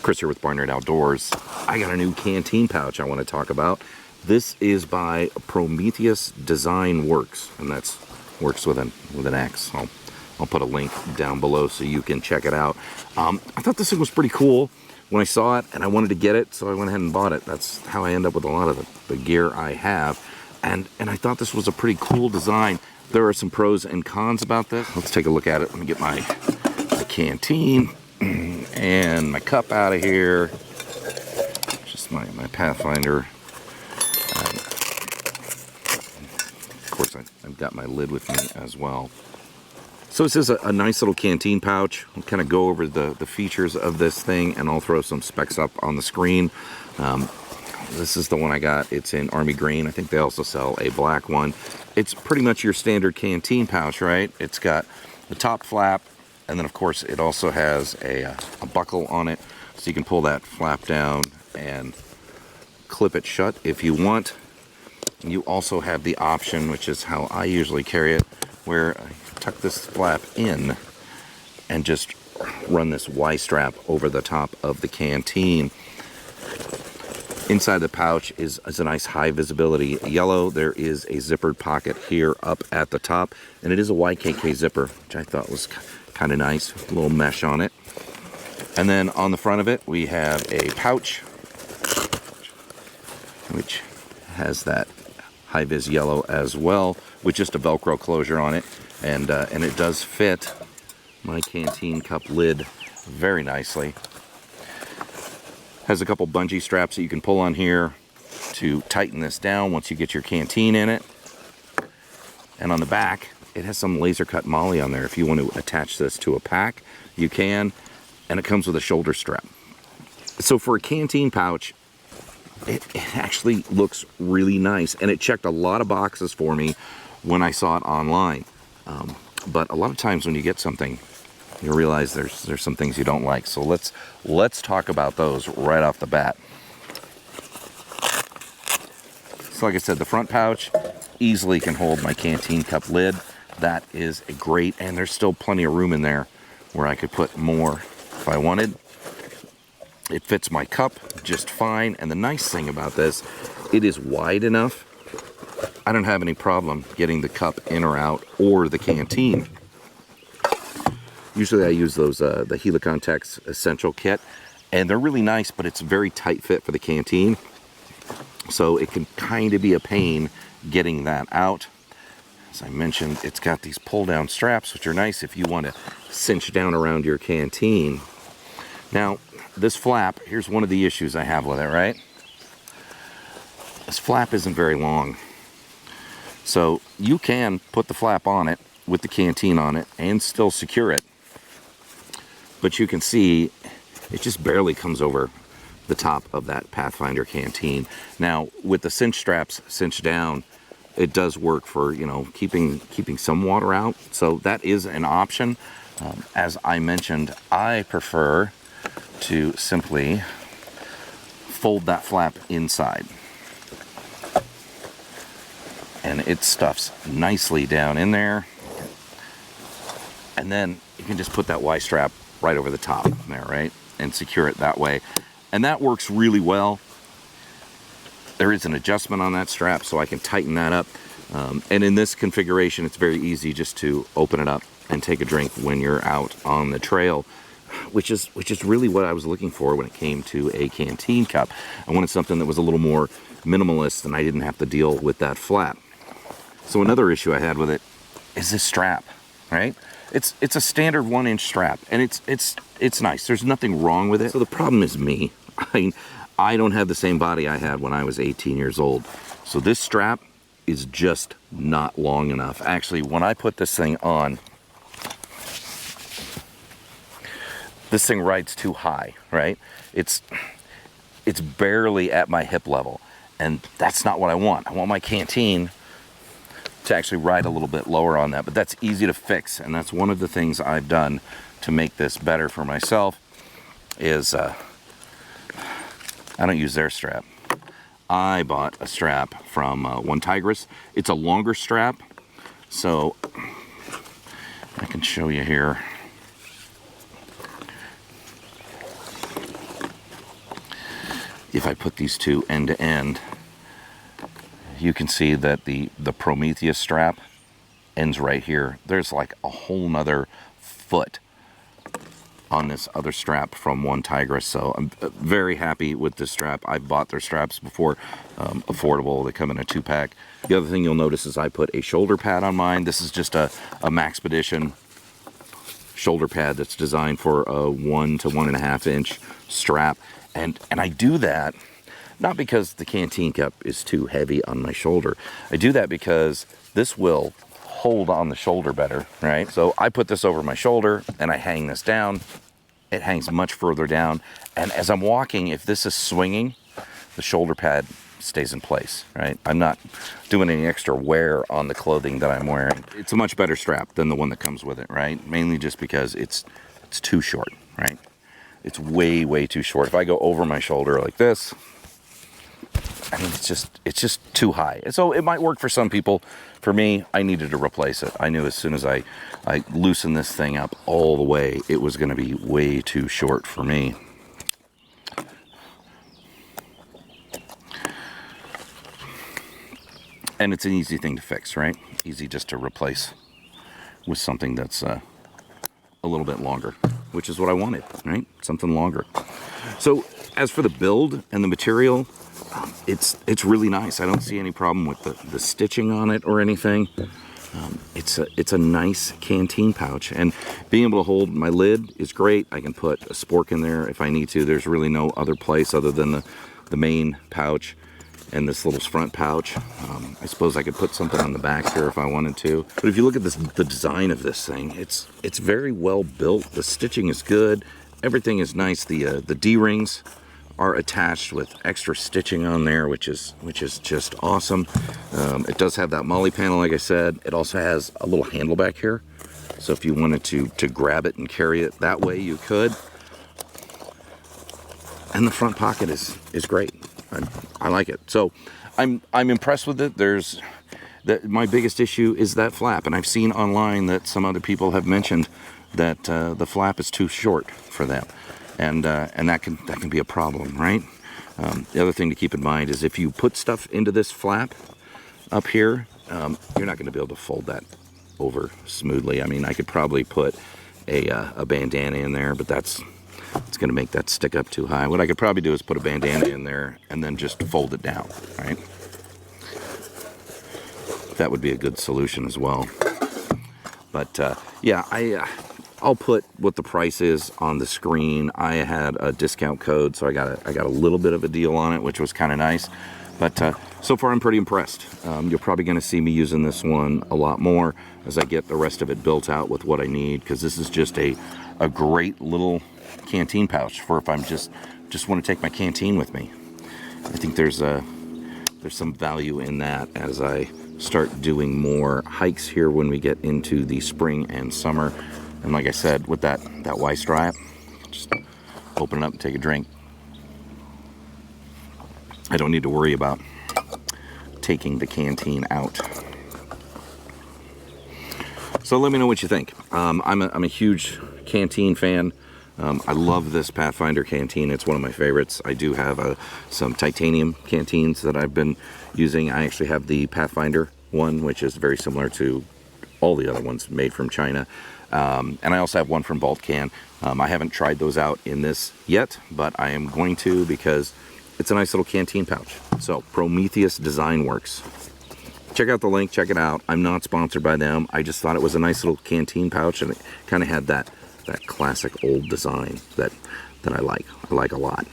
Chris here with Barnyard Outdoors. I got a new Canteen pouch I want to talk about. This is by Prometheus Design Werx, and that's Werx with an X. I'll put a link down below so you can check it out. I thought this thing was pretty cool when I saw it, and I wanted to get it, so I went ahead and bought it. That's how I end up with a lot of the gear I have, and I thought this was a pretty cool design. There are some pros and cons about this. Let's take a look at it. Let me get my Canteen and my cup out of here. Just my Pathfinder. Of course, I've got my lid with me as well. So this is a nice little Canteen pouch. I'll kind of go over the features of this thing, and I'll throw some specs up on the screen. This is the one I got. It's in Army Green. I think they also sell a black one. It's pretty much your standard Canteen pouch, right? It's got the top flap, and then of course it also has a buckle on it, so you can pull that flap down and clip it shut if you want. You also have the option, which is how I usually carry it, where I tuck this flap in and just run this Y-strap over the top of the Canteen. Inside the pouch is a nice high visibility yellow. There is a zippered pocket here up at the top, and it is a YKK zipper, which I thought was kind of nice, a little mesh on it. And then on the front of it we have a pouch which has that high vis yellow as well, with just a Velcro closure on it, and it does fit my Canteen cup lid very nicely. Has a couple bungee straps that you can pull on here to tighten this down once you get your Canteen in it. And on the back, it has some laser cut MOLLE on there. If you want to attach this to a pack, you can, and it comes with a shoulder strap. So for a Canteen pouch, it actually looks really nice, and it checked a lot of boxes for me when I saw it online. But a lot of times when you get something, you realize there's some things you don't like. So let's talk about those right off the bat. So like I said, the front pouch easily can hold my Canteen cup lid. That is a great, and there's still plenty of room in there where I could put more if I wanted. It fits my cup just fine, and the nice thing about this, it is wide enough. I don't have any problem getting the cup in or out, or the Canteen. Usually I use those the helikontex essential kit, and they're really nice, but it's a very tight fit for the Canteen, so it can kind of be a pain getting that out. As I mentioned, it's got these pull down straps, which are nice if you want to cinch down around your Canteen. Now this flap, here's one of the issues I have with it, right? This flap isn't very long, so you can put the flap on it with the Canteen on it and still secure it. But you can see it just barely comes over the top of that Pathfinder Canteen. Now, with the cinch straps cinched down, it does work for, you know, keeping some water out. So that is an option. As I mentioned, I prefer to simply fold that flap inside, and it stuffs nicely down in there. And then you can just put that Y-strap right over the top there, right? And secure it that way. And that works really well. There is an adjustment on that strap, so I can tighten that up. And in this configuration, it's very easy just to open it up and take a drink when you're out on the trail, which is really what I was looking for when it came to a Canteen cup. I wanted something that was a little more minimalist, and I didn't have to deal with that flap. So another issue I had with it is this strap, right? It's a standard 1-inch strap, and it's nice. There's nothing wrong with it. So the problem is me. I don't have the same body I had when I was 18 years old. So this strap is just not long enough. Actually, when I put this thing on, this thing rides too high, right? It's barely at my hip level, and that's not what I want. I want my Canteen to actually ride a little bit lower on that, but that's easy to fix, and that's one of the things I've done to make this better for myself. Is I don't use their strap. I bought a strap from One Tigress. It's a longer strap, so I can show you here. if I put these two end to end, you can see that the Prometheus strap ends right here. There's like a whole nother foot on this other strap from one Tigress. So I'm very happy with this strap. I've bought their straps before, affordable. They come in a 2-pack. The other thing you'll notice is I put a shoulder pad on mine. This is just a Maxpedition shoulder pad that's designed for a 1 to 1.5 inch strap. And I do that not because the Canteen cup is too heavy on my shoulder. I do that because this will hold on the shoulder better, right? So I put this over my shoulder and I hang this down. It hangs much further down. And as I'm walking, if this is swinging, the shoulder pad stays in place, right? I'm not doing any extra wear on the clothing that I'm wearing. It's a much better strap than the one that comes with it, right? Mainly just because it's too short, right? It's way, way too short. If I go over my shoulder like this, I mean, it's just too high. So it might work for some people. For me, I needed to replace it. I knew as soon as I loosened this thing up all the way, it was going to be way too short for me. And it's an easy thing to fix, right? Easy just to replace with something that's a little bit longer, which is what I wanted, right? Something longer. So as for the build and the material, it's really nice. I don't see any problem with the stitching on it or anything. It's a nice Canteen pouch, and being able to hold my lid is great. I can put a spork in there if I need to. There's really no other place other than the main pouch and this little front pouch. I suppose I could put something on the back here if I wanted to. But if you look at the design of this thing, it's very well built. The stitching is good. Everything is nice. The D-rings are attached with extra stitching on there, which is just awesome. It does have that molly panel, like I said. It also has a little handle back here, so if you wanted to grab it and carry it that way, you could. And the front pocket is great. I like it. So I'm impressed with it. My biggest issue is that flap, and I've seen online that some other people have mentioned that the flap is too short for them. And that can be a problem, right? The other thing to keep in mind is if you put stuff into this flap up here, you're not going to be able to fold that over smoothly. I mean, I could probably put a bandana in there, but it's going to make that stick up too high. What I could probably do is put a bandana in there and then just fold it down, right? That would be a good solution as well. But yeah, I'll put what the price is on the screen. I had a discount code, so I got a little bit of a deal on it, which was kind of nice. But so far I'm pretty impressed. You're probably going to see me using this one a lot more as I get the rest of it built out with what I need, because this is just a great little Canteen pouch for if I'm just want to take my Canteen with me. I think there's some value in that as I start doing more hikes here when we get into the spring and summer. And like I said, with that Y stripe, just open it up and take a drink. I don't need to worry about taking the Canteen out. So let me know what you think. I'm a huge Canteen fan. I love this Pathfinder Canteen. It's one of my favorites. I do have some titanium Canteens that I've been using. I actually have the Pathfinder one, which is very similar to all the other ones made from China. And I also have one from Baltcan. I haven't tried those out in this yet, but I am going to, because it's a nice little Canteen pouch. So Prometheus Design Works. Check out the link, check it out. I'm not sponsored by them. I just thought it was a nice little Canteen pouch, and it kind of had that classic old design that I like a lot.